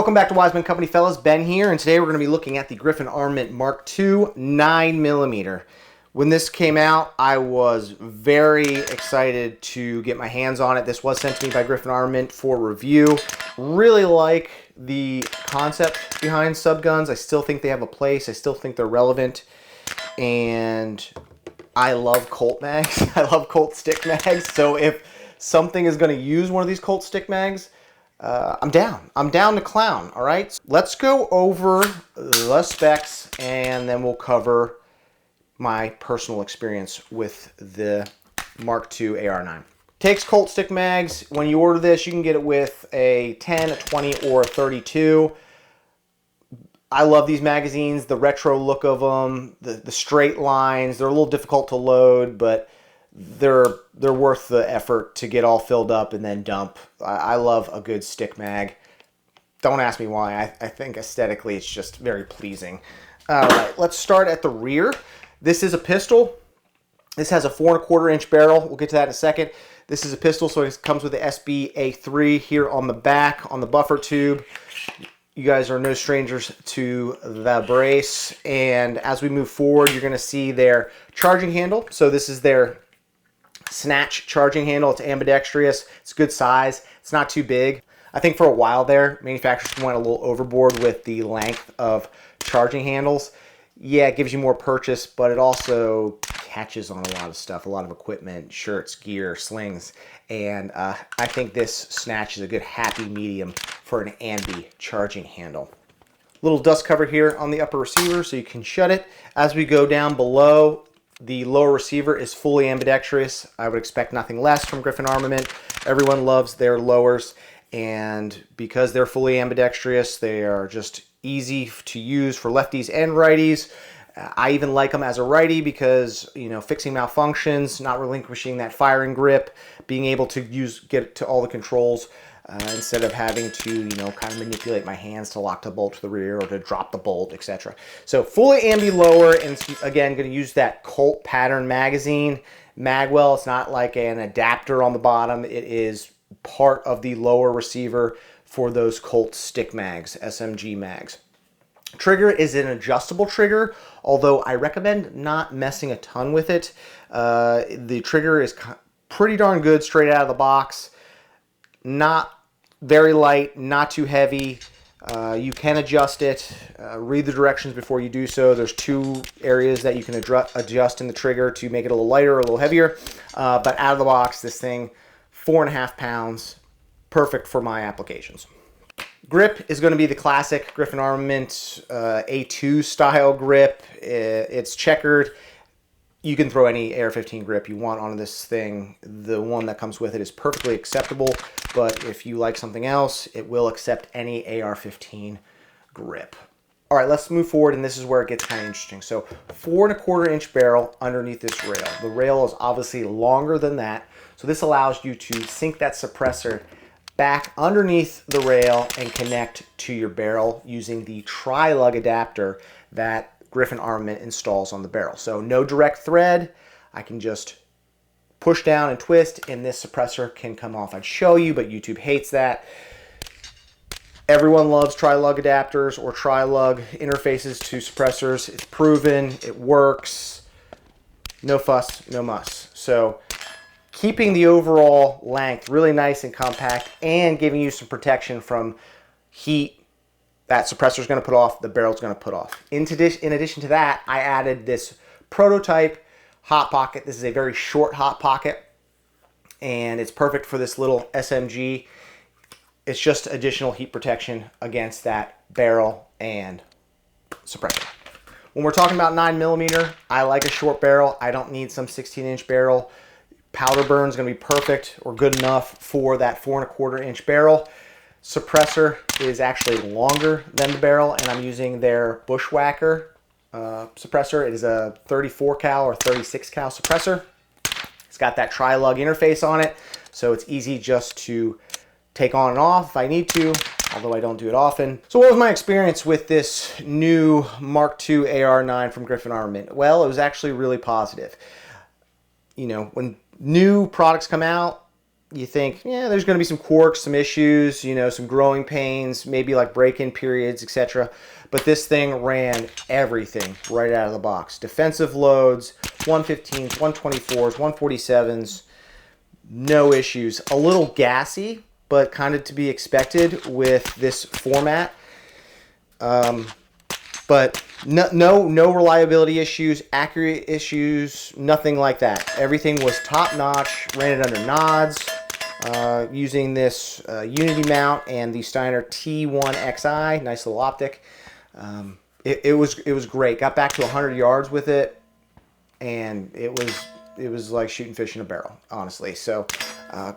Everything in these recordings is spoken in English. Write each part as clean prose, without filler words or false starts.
Welcome back to Wiseman Company, fellas. Ben here, and today we're going to be looking at the Griffin Armament Mark II 9mm. When this came out, I was very excited to get my hands on it. This was sent to me by Griffin Armament for review. Really like the concept behind subguns. I still think they have a place. I still think they're relevant. And I love Colt mags. I love Colt stick mags. So if something is going to use one of these Colt stick mags, I'm down. I'm down to clown, all right? Let's go over the specs, and then we'll cover my personal experience with the Mark II AR9. Takes Colt stick mags. When you order this, you can get it with a 10, a 20, or a 32. I love these magazines, the retro look of them, the straight lines. They're a little difficult to load, but they're worth the effort to get all filled up and then dump. I love a good stick mag. Don't ask me why. I think aesthetically it's just very pleasing. All right, let's start at the rear. This is a pistol. This has a 4 1/4 inch barrel. We'll get to that in a second. This is a pistol, so it comes with the SBA3 here on the back, on the buffer tube. You guys are no strangers to the brace. And as we move forward, you're going to see their charging handle. So this is their snatch charging handle. It's ambidextrous. It's good size. It's not too big. I think for a while there, manufacturers went a little overboard with the length of charging handles. Yeah, it gives you more purchase, but it also catches on a lot of stuff, a lot of equipment, shirts, gear, slings. And I think this snatch is a good happy medium for an ambi charging handle. Little dust cover here on the upper receiver so you can shut it. As we go down below, the lower receiver is fully ambidextrous. I would expect nothing less from Griffin Armament. Everyone loves their lowers, and because they're fully ambidextrous, they are just easy to use for lefties and righties. I even like them as a righty because, you know, fixing malfunctions, not relinquishing that firing grip, being able to get to all the controls instead of having to, you know, kind of manipulate my hands to lock the bolt to the rear or to drop the bolt, etc. So fully ambi lower, and again, going to use that Colt pattern magazine. Magwell, it's not like an adapter on the bottom. It is part of the lower receiver for those Colt stick mags, SMG mags. Trigger is an adjustable trigger, although I recommend not messing a ton with it. The trigger is pretty darn good straight out of the box. Not very light, not too heavy. You can adjust it. Read the directions before you do so. There's 2 areas that you can adjust in the trigger to make it a little lighter or a little heavier. But out of the box, this thing, 4.5 pounds, perfect for my applications. Grip is going to be the classic Griffin Armament A2 style grip. It's checkered. You can throw any AR-15 grip you want on this thing. The one that comes with it is perfectly acceptable, but if you like something else, it will accept any AR-15 grip. All right, let's move forward, and this is where it gets kind of interesting. So 4 1/4 inch barrel underneath this rail. The rail is obviously longer than that, so this allows you to sink that suppressor back underneath the rail and connect to your barrel using the tri-lug adapter that Griffin Armament installs on the barrel. So no direct thread. I can just push down and twist, and this suppressor can come off. I'd show you, but YouTube hates that. Everyone loves tri-lug adapters or tri-lug interfaces to suppressors. It's proven, it works. No fuss, no muss. So keeping the overall length really nice and compact and giving you some protection from heat that suppressor is going to put off, the barrel is going to put off. In addition to that, I added this prototype hot pocket. This is a very short hot pocket, and it's perfect for this little SMG. It's just additional heat protection against that barrel and suppressor. When we're talking about 9mm, I like a short barrel. I don't need some 16-inch barrel. Powder burn is going to be perfect or good enough for that 4 1/4 inch barrel. Suppressor is actually longer than the barrel, and I'm using their Bushwhacker suppressor. It is a 34 cal or 36 cal suppressor. It's got that tri-lug interface on it, so it's easy just to take on and off if I need to, although I don't do it often. So what was my experience with this new Mark II AR9 from Griffin Armament? Well, it was actually really positive. You know, when new products come out, you think, yeah, there's going to be some quirks, some issues, you know, some growing pains, maybe like break-in periods, etc. But this thing ran everything right out of the box. Defensive loads, 115s, 124s, 147s, no issues. A little gassy, but kind of to be expected with this format. But no reliability issues, accurate issues, nothing like that. Everything was top notch. Ran it under nods, using this Unity mount and the Steiner T1XI. Nice little optic. It was great. Got back to 100 yards with it, and it was like shooting fish in a barrel, honestly. So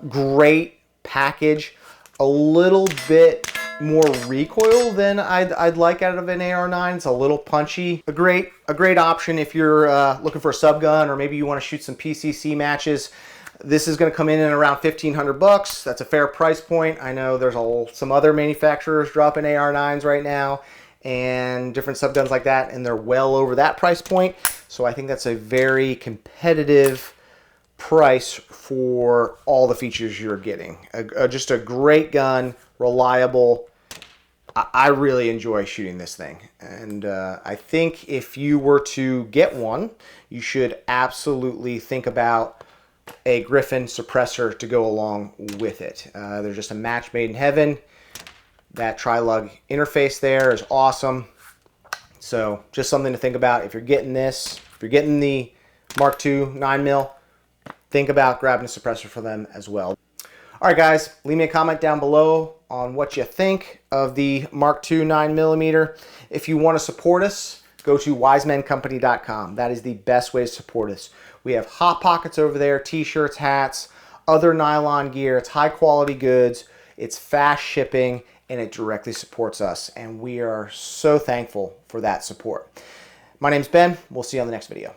great package. A little bit more recoil than I'd like out of an AR-9. It's a little punchy. A great option if you're looking for a sub gun, or maybe you want to shoot some PCC matches. This is going to come in around 1,500 bucks. That's a fair price point. I know there's some other manufacturers dropping AR-9s right now and different sub guns like that, and they're well over that price point. So I think that's a very competitive price for all the features you're getting. Just a great gun, reliable. I really enjoy shooting this thing, and I think if you were to get one, you should absolutely think about a Griffin suppressor to go along with it. They're just a match made in heaven. That tri-lug interface there is awesome. So just something to think about if you're getting this. If you're getting the Mark II 9mm, think about grabbing a suppressor for them as well. All right, guys, leave me a comment down below on what you think of the Mark II 9mm. If you want to support us, go to wisemencompany.com. That is the best way to support us. We have Hot Pockets over there, t-shirts, hats, other nylon gear. It's high quality goods. It's fast shipping, and it directly supports us. And we are so thankful for that support. My name's Ben. We'll see you on the next video.